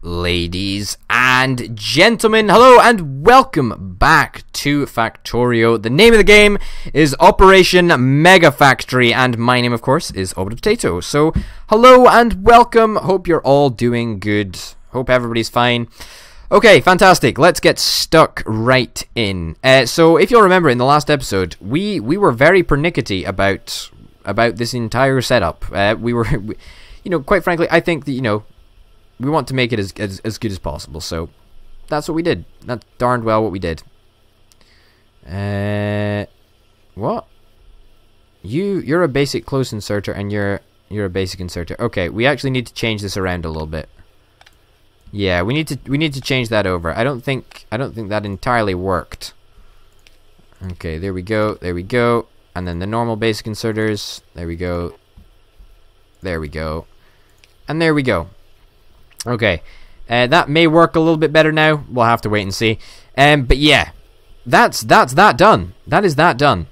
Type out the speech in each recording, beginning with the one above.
Ladies and gentlemen, hello and welcome back to Factorio. The name of the game is Operation Mega Factory, and my name, of course, is Orbit Potato. So, hello and welcome. Hope you're all doing good. Hope everybody's fine. Okay, fantastic. Let's get stuck right in. So, if you'll remember, in the last episode, we were very pernickety about this entire setup. Quite frankly, I think that, we want to make it as good as possible, so that's what we did. That's darned well what we did. What? You're a basic close inserter, and you're a basic inserter. Okay, we actually need to change this around a little bit. Yeah, we need to change that over. I don't think that entirely worked. Okay, there we go, and then the normal basic inserters. There we go, and there we go. Okay, that may work a little bit better now. We'll have to wait and see. But yeah, that's that done. That is that done.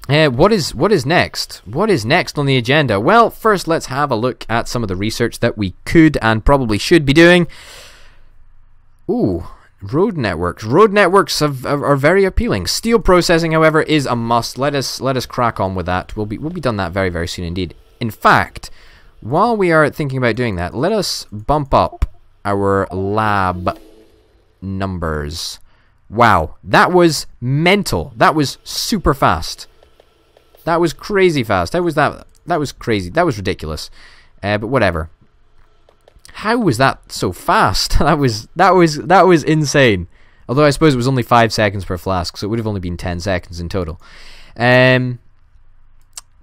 What is next? What is next on the agenda? Well, first let's have a look at some of the research that we could and probably should be doing. Ooh, road networks. Road networks are very appealing. Steel processing, however, is a must. Let us crack on with that. We'll be done that very, very soon indeed. In fact, while we are thinking about doing that, let us bump up our lab numbers. Wow, that was mental. That was super fast. That was crazy fast. How was that? That was crazy. That was ridiculous. But whatever. How was that so fast? That was insane. Although I suppose it was only 5 seconds per flask, so it would have only been 10 seconds in total.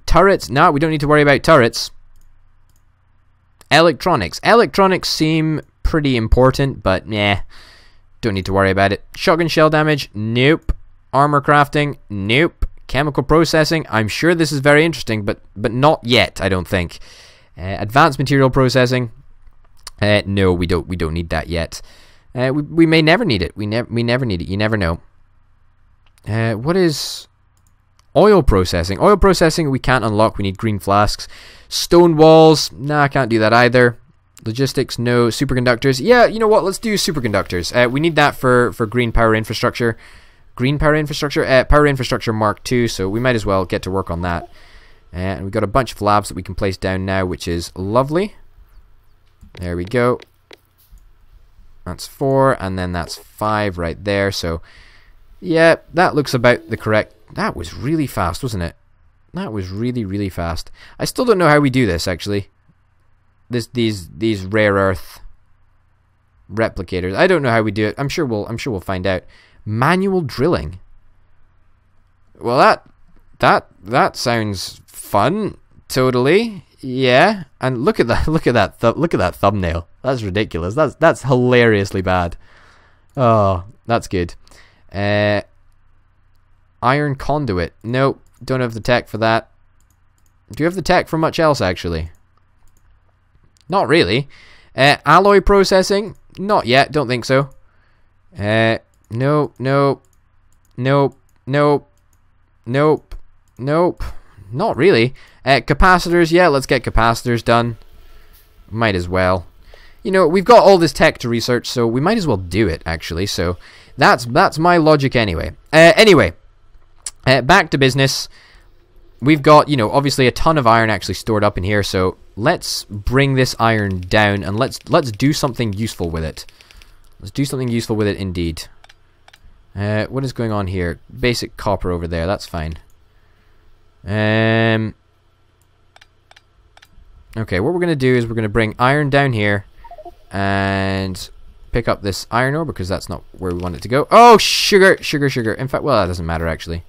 Turrets? No, we don't need to worry about turrets. Electronics. Electronics seem pretty important, but don't need to worry about it. Shotgun shell damage? Nope. Armor crafting? Nope. Chemical processing? I'm sure this is very interesting, but not yet, I don't think. Advanced material processing? No, we don't need that yet. We may never need it. We never need it. You never know. What is oil processing? Oil processing we can't unlock. We need green flasks. Stone walls, nah, I can't do that either. Logistics, no. Superconductors, yeah, you know what, let's do superconductors. We need that for green power infrastructure. Green power infrastructure? Power infrastructure Mark II, so we might as well get to work on that. And we've got a bunch of labs that we can place down now, which is lovely. There we go. That's 4, and then that's 5 right there, so yeah, that looks about the correct. That was really fast, wasn't it? That was really, really fast. I still don't know how we do this, actually. These rare earth replicators. I don't know how we do it. I'm sure we'll find out. Manual drilling. Well, that sounds fun. Totally. Yeah. And look at that. Look at that thumbnail. That's ridiculous. That's hilariously bad. Oh, that's good. Iron conduit. Nope. Don't have the tech for that. Do you have the tech for much else, actually? Not really. Alloy processing? Not yet. Don't think so. Nope. Not really. Capacitors? Yeah, let's get capacitors done. Might as well. We've got all this tech to research, so we might as well do it, actually. So that's my logic anyway. Back to business. We've got, obviously a ton of iron actually stored up in here, so let's bring this iron down and let's do something useful with it. Let's do something useful with it indeed. What is going on here? Basic copper over there, that's fine. Okay, what we're going to do is we're going to bring iron down here and pick up this iron ore because that's not where we want it to go. Oh, sugar. In fact, well, that doesn't matter actually.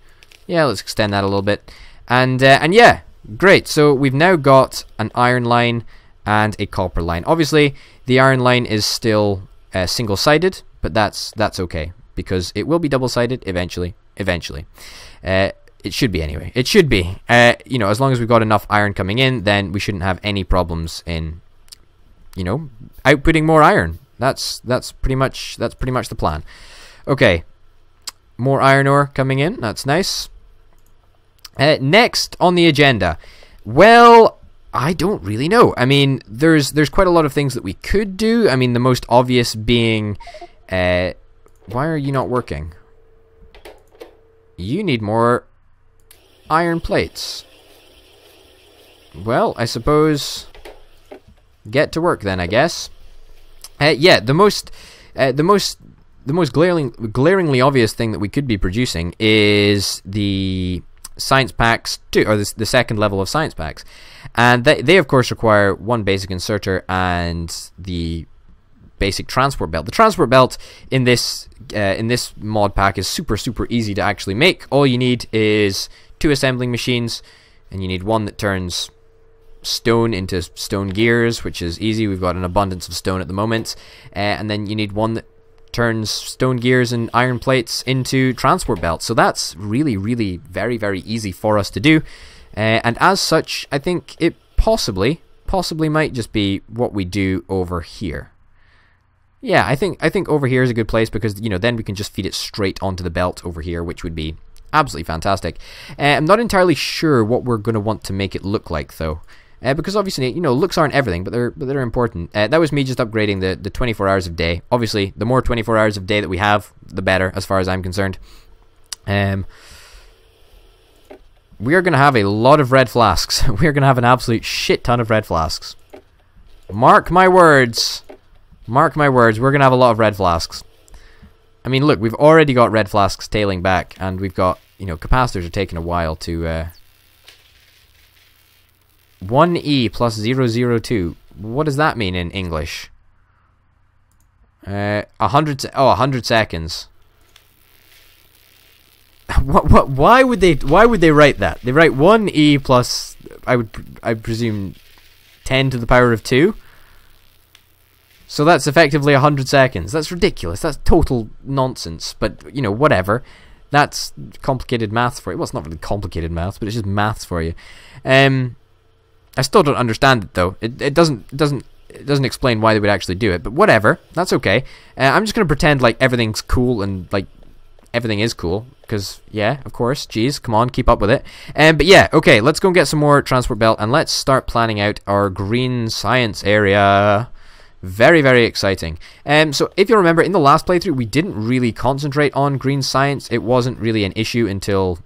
Yeah, let's extend that a little bit. And yeah, great. So we've now got an iron line and a copper line. Obviously, the iron line is still single-sided, but that's okay because it will be double-sided eventually. It should be anyway. It should be. As long as we've got enough iron coming in, then we shouldn't have any problems in, outputting more iron. That's pretty much the plan. Okay, more iron ore coming in. That's nice. Next on the agenda, well, I don't really know. I mean, there's quite a lot of things that we could do. I mean, the most obvious being, why are you not working? You need more iron plates. Well, I suppose get to work then, I guess. Yeah, the most glaringly obvious thing that we could be producing is the science packs 2, or the second level of science packs, and they of course require one basic inserter and the basic transport belt. The transport belt in this mod pack is super easy to actually make. All you need is 2 assembling machines, and you need one that turns stone into stone gears, which is easy. We've got an abundance of stone at the moment, and then you need one that turns stone gears and iron plates into transport belts. So that's really very easy for us to do, and as such I think it possibly might just be what we do over here. Yeah, I think over here is a good place, because then we can just feed it straight onto the belt over here, which would be absolutely fantastic. I'm not entirely sure what we're going to want to make it look like though, because obviously looks aren't everything, but they're important. That was me just upgrading the 24 hours of day. Obviously, the more 24 hours of day that we have, the better, as far as I'm concerned. We are going to have a lot of red flasks. We are going to have an absolute shit ton of red flasks. Mark my words. Mark my words, we're going to have a lot of red flasks. I mean, look, we've already got red flasks tailing back, and we've got, capacitors are taking a while to... 1E plus 002. What does that mean in English? 100 seconds. What? Why would they write that? They write 1E plus, I presume, 10 to the power of 2? So that's effectively 100 seconds. That's ridiculous. That's total nonsense. But, whatever. That's complicated maths for you. Well, it's not really complicated maths, but it's just maths for you. I still don't understand it though. It doesn't explain why they would actually do it. But whatever. That's okay. I'm just gonna pretend like everything's cool and like everything is cool, because yeah, of course. Jeez, come on, keep up with it. But yeah, okay. Let's go and get some more transport belt, and let's start planning out our green science area. Very exciting. So if you remember, in the last playthrough, we didn't really concentrate on green science. It wasn't really an issue until,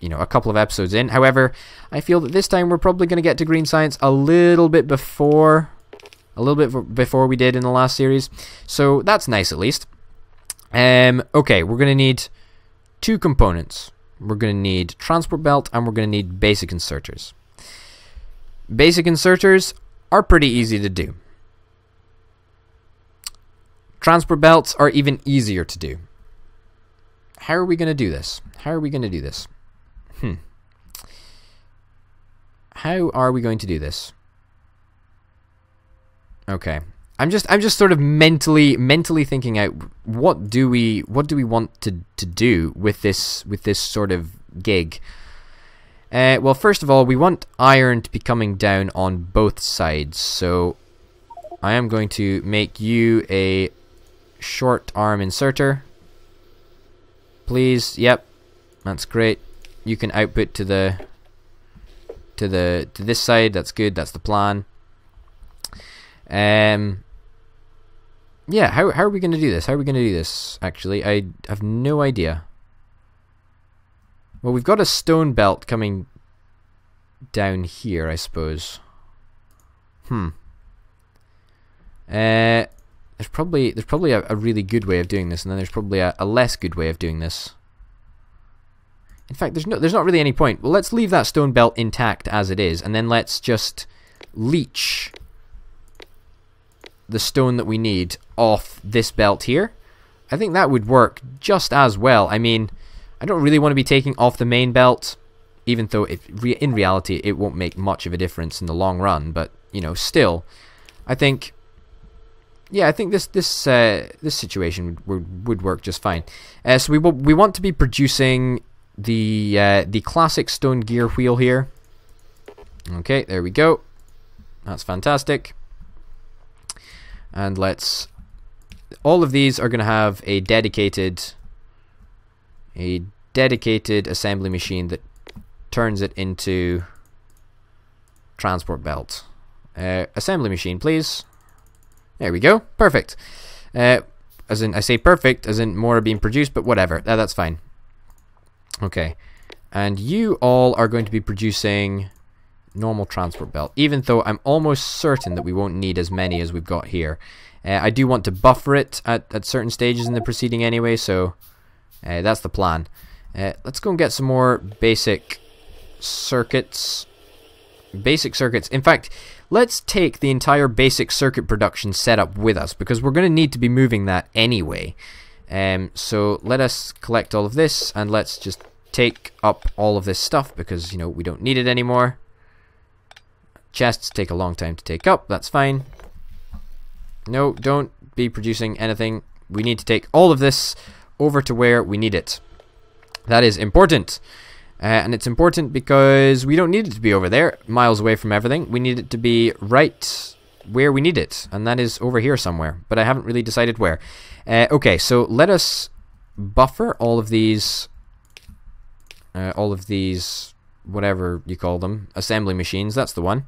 a couple of episodes in. However, I feel that this time we're probably going to get to green science a little bit before we did in the last series. So that's nice, at least. Okay, we're going to need 2 components. We're going to need transport belt, and we're going to need basic inserters. Basic inserters are pretty easy to do. Transport belts are even easier to do. How are we going to do this? How are we going to do this? How are we going to do this? Okay. I'm just sort of mentally thinking out what do we want to do with this sort of gig. Well, first of all, we want iron to be coming down on both sides. So I am going to make you a short arm inserter. Please. Yep. That's great. You can output to this side. That's good. That's the plan. Yeah, how are we going to do this? How are we going to do this? Actually, I have no idea. Well, we've got a stone belt coming down here, I suppose. There's probably a really good way of doing this, and then there's probably a less good way of doing this. In fact, there's not really any point. Well, let's leave that stone belt intact as it is, and then let's just leech the stone that we need off this belt here. I think that would work just as well. I mean, I don't really want to be taking off the main belt, even though in reality it won't make much of a difference in the long run. But still, I think. Yeah, I think this situation would work just fine. So we want to be producing the classic stone gear wheel here. Okay, there we go. That's fantastic. And all of these are going to have a dedicated assembly machine that turns it into transport belt. Assembly machine, please. There we go. Perfect. As in, I say perfect, as in more are being produced, but whatever. That's fine. Okay. And you all are going to be producing normal transport belt, even though I'm almost certain that we won't need as many as we've got here. I do want to buffer it at certain stages in the proceeding anyway, so that's the plan. Let's go and get some more basic circuits. Basic circuits. In fact, let's take the entire basic circuit production setup with us, because we're going to need to be moving that anyway. So let us collect all of this, and let's just take up all of this stuff, because, you know, we don't need it anymore. Chests take a long time to take up, that's fine. No, don't be producing anything. We need to take all of this over to where we need it. That is important. And it's important because we don't need it to be over there, miles away from everything. We need it to be right where we need it, and that is over here somewhere, but I haven't really decided where. Okay, so let us buffer all of these, whatever you call them, assembly machines. That's the one.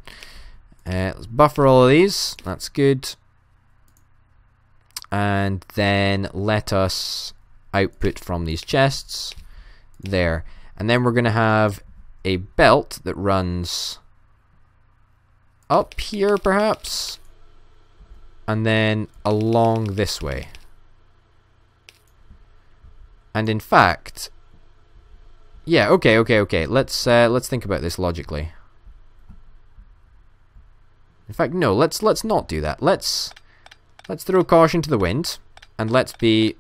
Let's buffer all of these. That's good. And then let us output from these chests. There. And then we're going to have a belt that runs up here, perhaps, and then along this way. And in fact, yeah, okay. Let's think about this logically. In fact, no, let's not do that. Let's throw caution to the wind, and let's be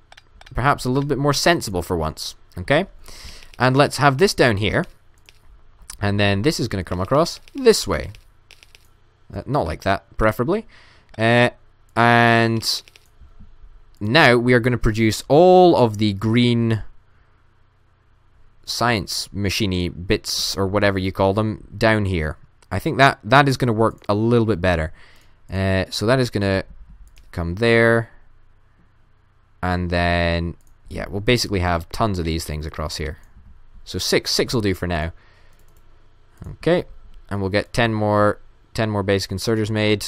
perhaps a little bit more sensible for once. Okay. And let's have this down here, and then this is going to come across this way. Not like that, preferably. And now we are going to produce all of the green science machine-y bits, or whatever you call them, down here. I think that is going to work a little bit better. So that is going to come there, and then, yeah, we'll basically have tons of these things across here. So six will do for now. Okay, and we'll get 10 more basic inserters made.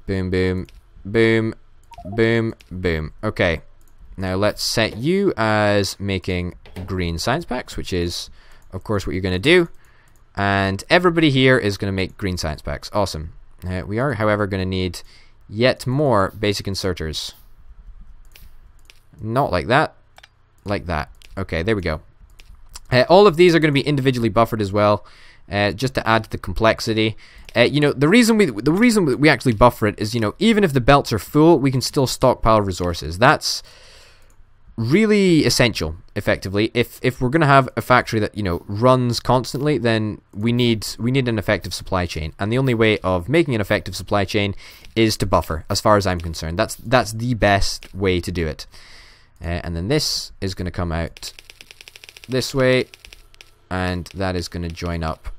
Boom, boom, boom, boom, boom. Okay, now let's set you as making green science packs, which is, of course, what you're going to do. And everybody here is going to make green science packs. Awesome. We are, however, going to need yet more basic inserters. Not like that. Like that. Okay, there we go. All of these are going to be individually buffered as well, just to add to the complexity. You know, the reason we actually buffer it is, you know, even if the belts are full, we can still stockpile resources. That's really essential, effectively. If we're going to have a factory that, you know, runs constantly, then we need an effective supply chain, and the only way of making an effective supply chain is to buffer, as far as I'm concerned. That's the best way to do it. And then this is going to come out this way, and that is going to join up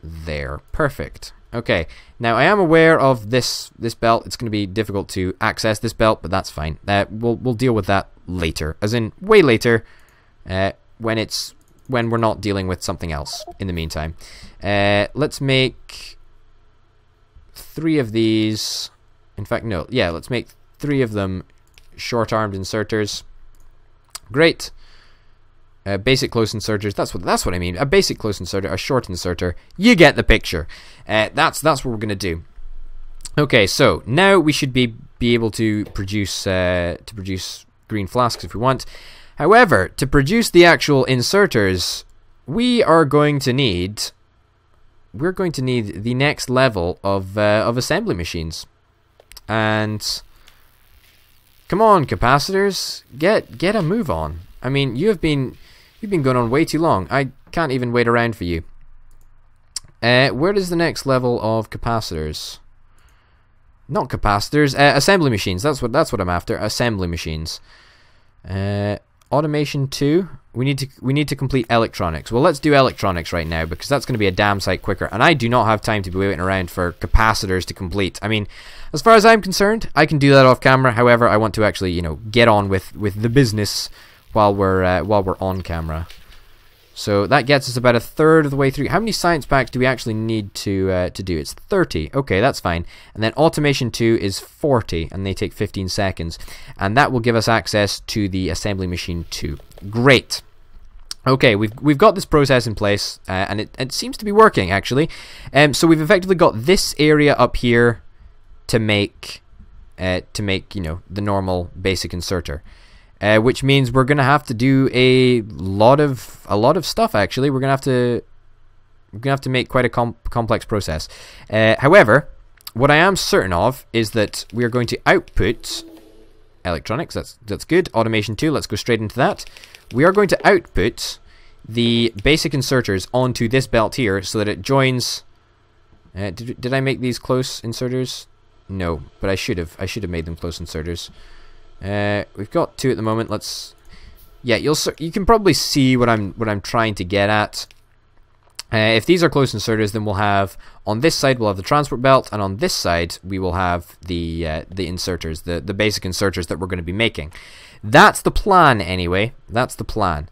there. Perfect. Okay, now I am aware of this belt. It's going to be difficult to access this belt, but that's fine. We'll deal with that later, as in way later, when we're not dealing with something else. In the meantime, let's make 3 of these. In fact, no, yeah, let's make 3 of them short-armed inserters. Great. Basic close inserters. That's what I mean. A basic close inserter, a short inserter. You get the picture. That's what we're gonna do. Okay, so now we should be able to produce green flasks if we want. However, to produce the actual inserters, we're going to need the next level of assembly machines. And come on, capacitors, get a move on. I mean, you've been going on way too long. I can't even wait around for you. Where is the next level of capacitors? Not capacitors, assembly machines. That's what I'm after. Assembly machines. Automation 2. We need to complete electronics. Well, let's do electronics right now, because that's going to be a damn sight quicker. And I do not have time to be waiting around for capacitors to complete. I mean, as far as I'm concerned, I can do that off camera. However, I want to actually, you know, get on with the business while we're on camera. So that gets us about a third of the way through. How many science packs do we actually need to do? It's 30. Okay, that's fine. And then automation 2 is 40, and they take 15 seconds. And that will give us access to the assembly machine 2. Great. Okay, we've got this process in place, and it seems to be working, actually. So we've effectively got this area up here to make you know, the normal basic inserter. Which means we're gonna have to do a lot of stuff. Actually, we're gonna have to make quite a complex process. However, what I am certain of is that we are going to output electronics. That's good. Automation 2. Let's go straight into that. We are going to output the basic inserters onto this belt here, so that it joins. Did I make these close inserters? No, but I should have. I should have made them close inserters. We've got 2 at the moment. Yeah, you can probably see what I'm trying to get at. If these are close inserters, then we'll have on this side we'll have the transport belt, and on this side we will have the inserters, the basic inserters that we're going to be making. That's the plan, anyway. That's the plan.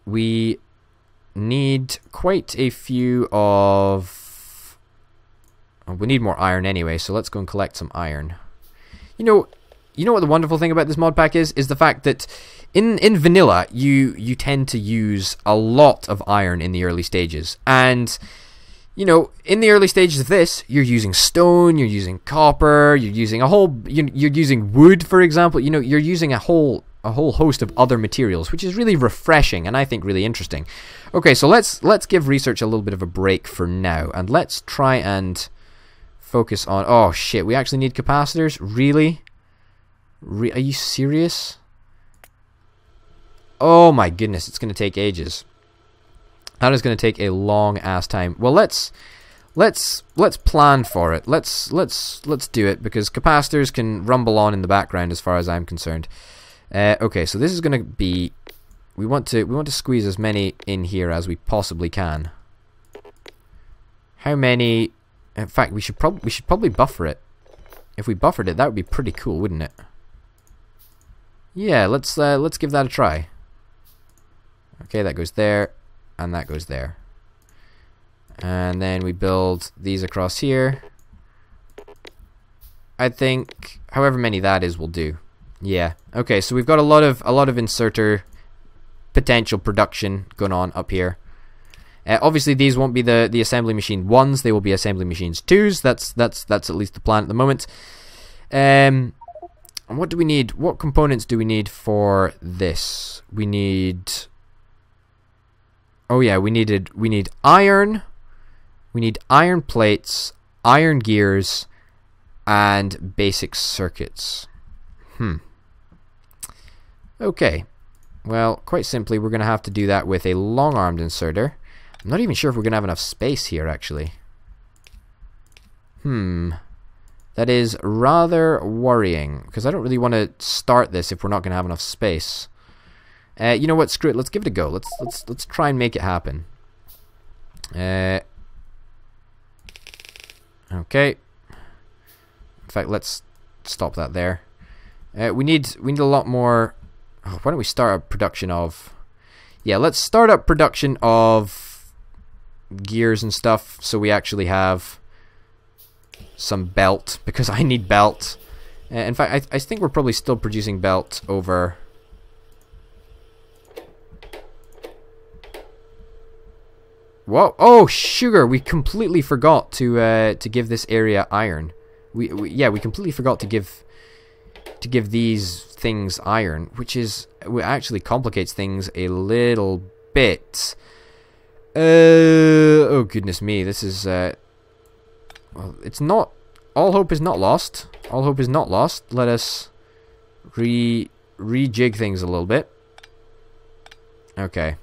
We need quite a few of. Oh, we need more iron anyway, so let's go and collect some iron. You know what the wonderful thing about this mod pack is the fact that in vanilla you tend to use a lot of iron in the early stages, and you know, in the early stages of this you're using stone, you're using copper, you're using you're using wood, for example. You know, you're using a whole host of other materials, which is really refreshing and I think really interesting. Okay, so let's give research a little bit of a break for now, and let's try and focus on. Oh shit, we actually need capacitors? Really? Are you serious? Oh my goodness, it's going to take ages. That is going to take a long ass time. Well, let's plan for it. Let's do it, because capacitors can rumble on in the background as far as I'm concerned. Okay, so this is going to be. We want to squeeze as many in here as we possibly can. How many? In fact, we should probably buffer it. If we buffered it, that would be pretty cool, wouldn't it? Yeah, let's give that a try. Okay, that goes there, and that goes there. And then we build these across here. I think however many that is will do. Yeah. Okay, so we've got a lot of inserter potential production going on up here. Obviously these won't be the assembly machine 1s, they will be assembly machines 2s. That's at least the plan at the moment. And what do we need? What components do we need for this? We need. Oh yeah, we need iron. We need iron plates, iron gears, and basic circuits. Okay. Well, quite simply, we're going to have to do that with a long-armed inserter. I'm not even sure if we're going to have enough space here, actually. That is rather worrying, because I don't really want to start this if we're not going to have enough space. You know what? Screw it. Let's give it a go. Let's try and make it happen. Okay. In fact, let's stop that there. We need a lot more. Oh, why don't we start up production of? Yeah, let's start up production of gears and stuff, so we actually have some belt, because I need belt. In fact, I think we're probably still producing belt over. Whoa! Oh, sugar! We completely forgot to give this area iron. We completely forgot to give these things iron, which actually complicates things a little bit. Oh goodness me! This is well, it's not. All hope is not lost. All hope is not lost. Let us rejig things a little bit. Okay.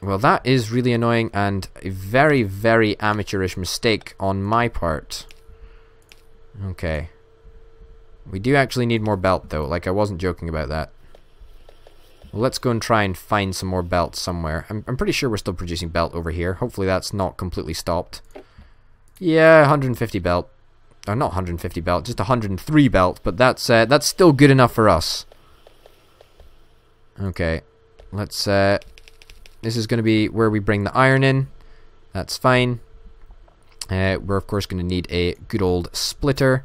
Well, that is really annoying and a very, very amateurish mistake on my part. Okay. We do actually need more belt, though. Like, I wasn't joking about that. Well, let's go and try and find some more belt somewhere. I'm pretty sure we're still producing belt over here. Hopefully that's not completely stopped. Yeah, 150 belt. or not 150 belt, just 103 belt, but that's still good enough for us. Okay, let's, this is going to be where we bring the iron in. That's fine. We're of course going to need a good old splitter,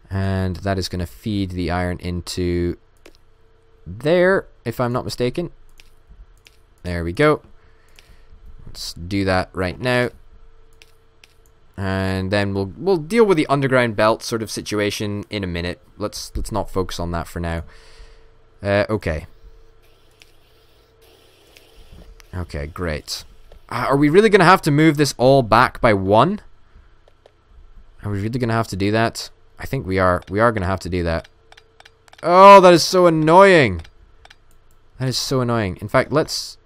and that is going to feed the iron into there, if I'm not mistaken. There we go. Let's do that right now. And then we'll deal with the underground belt sort of situation in a minute. Let's not focus on that for now. Okay. Okay, great. Are we really going to have to move this all back by 1? Are we really going to have to do that? I think we are. We are going to have to do that. Oh, that is so annoying. That is so annoying. In fact, let's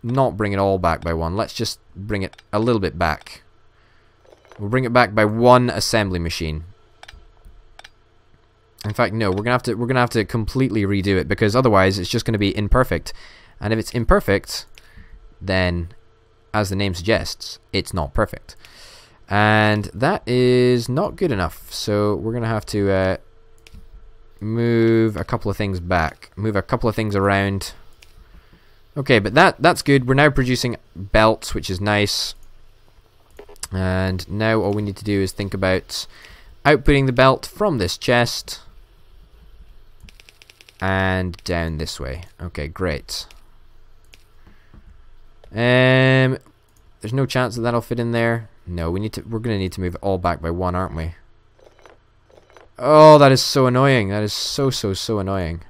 not bring it all back by 1. Let's just bring it a little bit back. We'll bring it back by 1 assembly machine. In fact, no, we're gonna have to completely redo it, because otherwise it's just gonna be imperfect. And if it's imperfect, then, as the name suggests, it's not perfect. And that is not good enough. So we're gonna have to move a couple of things back, move a couple of things around. Okay, but that's good. We're now producing belts, which is nice. And now all we need to do is think about outputting the belt from this chest and down this way. Okay, great. There's no chance that that'll fit in there. No, we're gonna need to move it all back by 1, aren't we? Oh, that is so annoying. That is so annoying.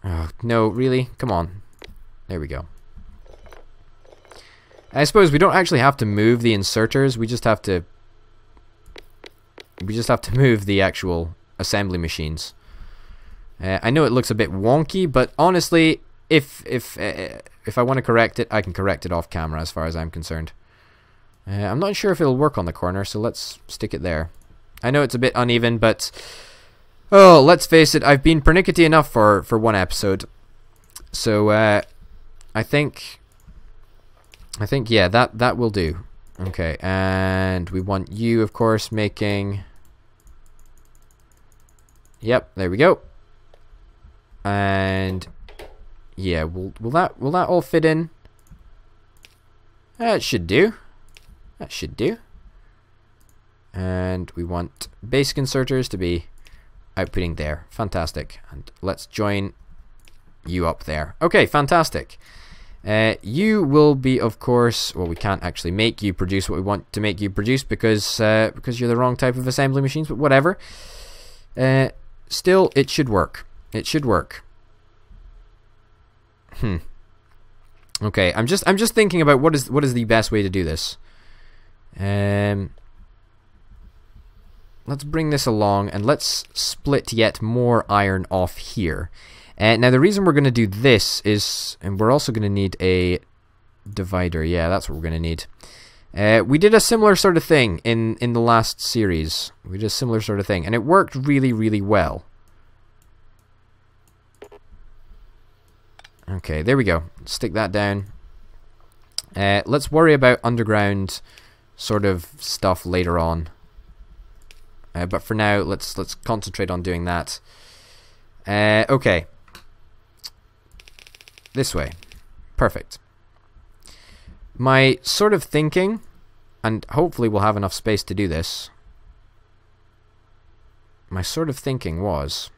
Oh, no, really? Come on. There we go. I suppose we don't actually have to move the inserters. We just have to move the actual assembly machines. I know it looks a bit wonky, but honestly, if I want to correct it, I can correct it off camera as far as I'm concerned. I'm not sure if it'll work on the corner, so let's stick it there. I know it's a bit uneven, but oh, let's face it, I've been pernickety enough for 1 episode. So I think yeah, that will do. Okay, and we want you, of course, making. Yep, there we go. And yeah, will that all fit in? That should do. That should do. And we want basic inserters to be outputting there. Fantastic. And let's join you up there. Okay, fantastic. You will be, of course, well, we can't actually make you produce what we want to make you produce because you're the wrong type of assembly machines, but whatever. Still, it should work. It should work. Okay, I'm just thinking about what is the best way to do this. Let's bring this along and let's split yet more iron off here. Now the reason we're going to do this is, and we're also going to need a divider. Yeah, that's what we're going to need. We did a similar sort of thing in the last series. We did a similar sort of thing, and it worked really, really well. Okay, there we go. Stick that down. Let's worry about underground sort of stuff later on. But for now, let's concentrate on doing that. Okay. This way. Perfect. My sort of thinking, and hopefully we'll have enough space to do this. My sort of thinking was,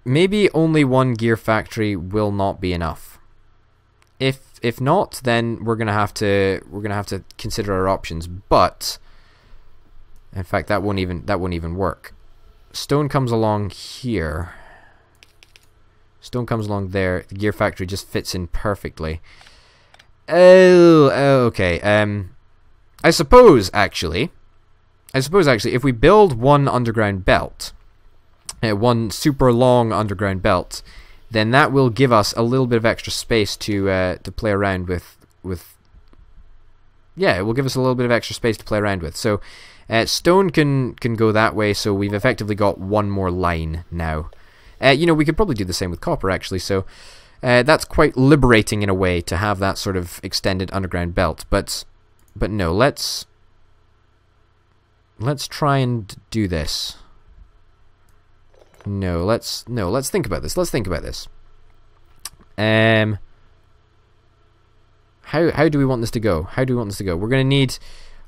maybe only 1 gear factory will not be enough. If not, then we're gonna have to consider our options. But in fact, that won't even work. Stone comes along here. Stone comes along there. The gear factory just fits in perfectly. Oh, okay. I suppose actually, if we build 1 underground belt, 1 super long underground belt, then that will give us a little bit of extra space to play around with. Yeah, it will give us a little bit of extra space to play around with. So stone can go that way. So we've effectively got 1 more line now. You know, we could probably do the same with copper actually. So That's quite liberating in a way to have that sort of extended underground belt. But no, let's try and do this. No, let's think about this. Let's think about this. How do we want this to go? How do we want this to go? We're gonna need,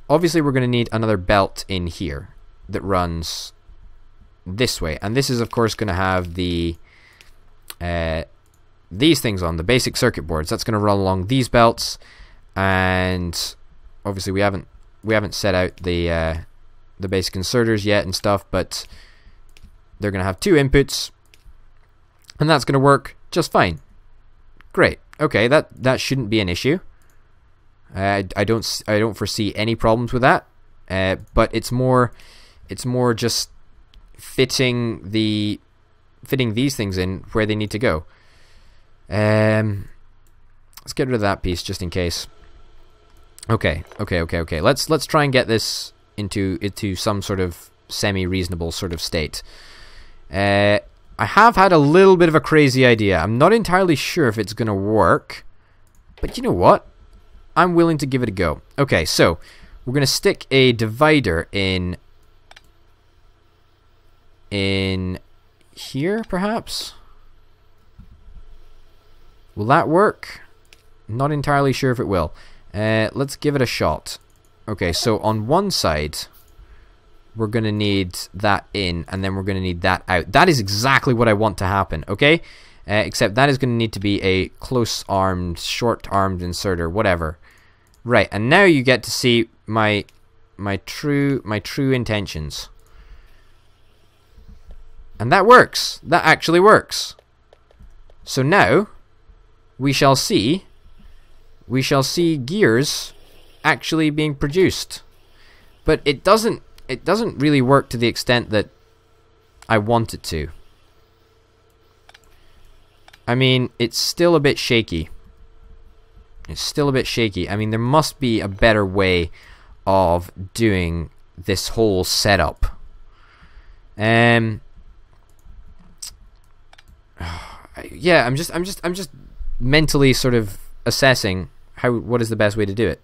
obviously, we're gonna need another belt in here that runs this way, and this is of course gonna have the these things on the basic circuit boards. That's gonna run along these belts, and obviously we haven't set out the basic inserters yet and stuff, but they're gonna have 2 inputs, and that's gonna work just fine. Great. Okay, that shouldn't be an issue. I don't foresee any problems with that. But it's more just fitting these things in where they need to go. Let's get rid of that piece just in case. Okay. Let's try and get this into some sort of semi-reasonable sort of state. I have had a little bit of a crazy idea. I'm not entirely sure if it's gonna work, but you know what? I'm willing to give it a go. Okay, so we're gonna stick a divider in here, perhaps? Will that work? Not entirely sure if it will. Let's give it a shot. Okay, so on one side, we're going to need that in, and then we're going to need that out. That is exactly what I want to happen, okay? Except that is going to need to be a close-armed, short-armed inserter, whatever. Right, and now you get to see my true intentions. And that works. That actually works. So now we shall see gears actually being produced. But it doesn't really work to the extent that I want it to. I mean, it's still a bit shaky. I mean, there must be a better way of doing this whole setup. Yeah, I'm just mentally sort of assessing what is the best way to do it.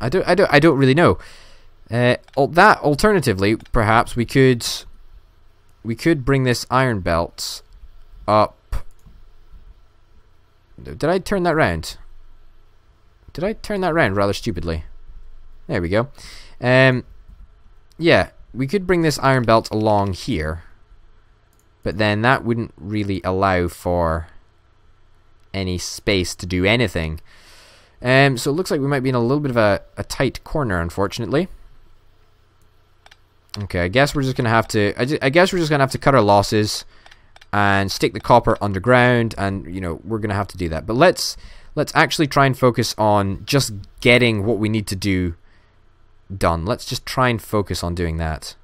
I don't really know. Alternatively, perhaps we could bring this iron belt up. Did I turn that round? Did I turn that round rather stupidly? There we go. Yeah, we could bring this iron belt along here, but then that wouldn't really allow for any space to do anything. So it looks like we might be in a little bit of a tight corner, unfortunately. Okay, I guess we're just gonna have to. I guess we're just gonna have to cut our losses and stick the copper underground, and we're gonna have to do that. But let's actually try and focus on just getting what we need to do done. Let's just try and focus on doing that.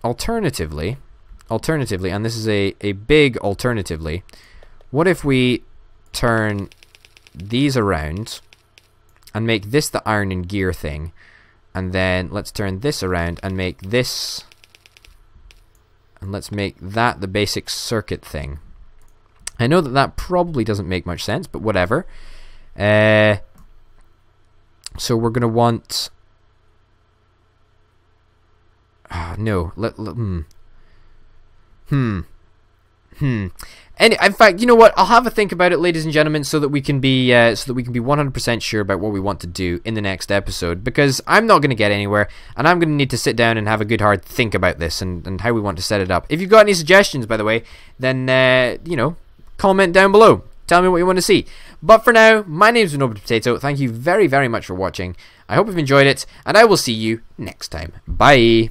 Alternatively, and this is a big alternatively, what if we turn these around and make this the iron and gear thing, and then let's turn this around and make this, and let's make that the basic circuit thing. I know that probably doesn't make much sense, but whatever. So we're gonna want. No. And in fact, you know what? I'll have a think about it, ladies and gentlemen, so that we can be 100% sure about what we want to do in the next episode. Because I'm not going to get anywhere, and I'm going to need to sit down and have a good hard think about this and how we want to set it up. If you've got any suggestions, by the way, then comment down below. Tell me what you want to see. But for now, my name's Noble Potato. Thank you very, very much for watching. I hope you've enjoyed it, and I will see you next time. Bye.